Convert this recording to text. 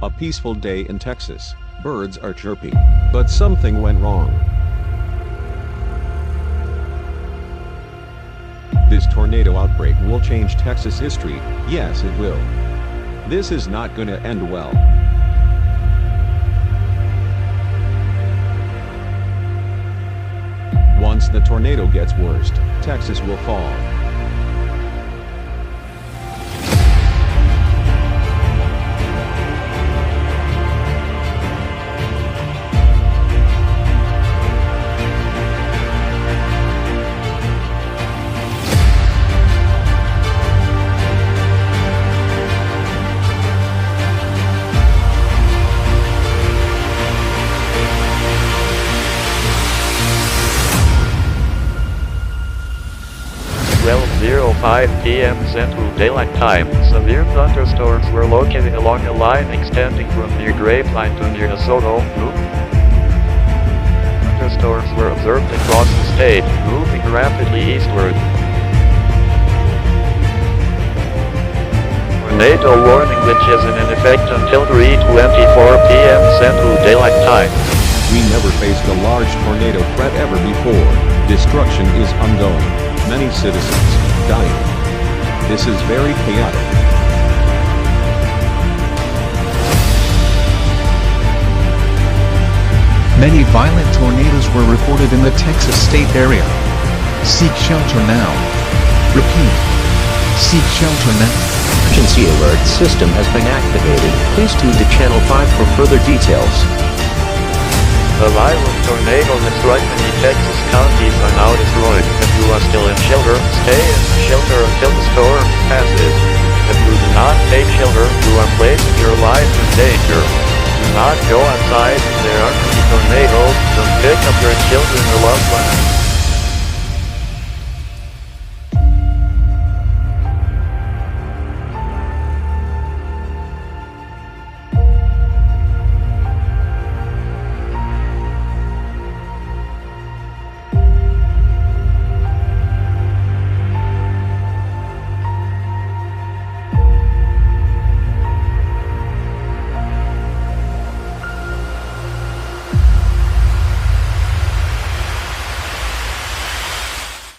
A peaceful day in Texas. Birds are chirping. But something went wrong. This tornado outbreak will change Texas history. Yes, it will. This is not gonna end well. Once the tornado gets worst, Texas will fall. Well, 05 p.m. Central Daylight Time, severe thunderstorms were located along a line extending from near Grapevine to near DeSoto. Thunderstorms were observed across the state, moving rapidly eastward. Tornado warning which is in effect until 3:24 p.m. Central Daylight Time. We never faced a large tornado threat ever before. Destruction is ongoing. Many citizens dying. This is very chaotic. Many violent tornadoes were reported in the Texas state area. Seek shelter now. Repeat. Seek shelter now. Emergency alert system has been activated. Please tune to Channel 5 for further details. The violent tornado that struck many Texas counties are now destroyed. If you are still in shelter, stay in shelter until the storm passes. If you do not take shelter, you are placing your life in danger. Do not go outside. There are many tornadoes. Don't pick up your children or loved ones.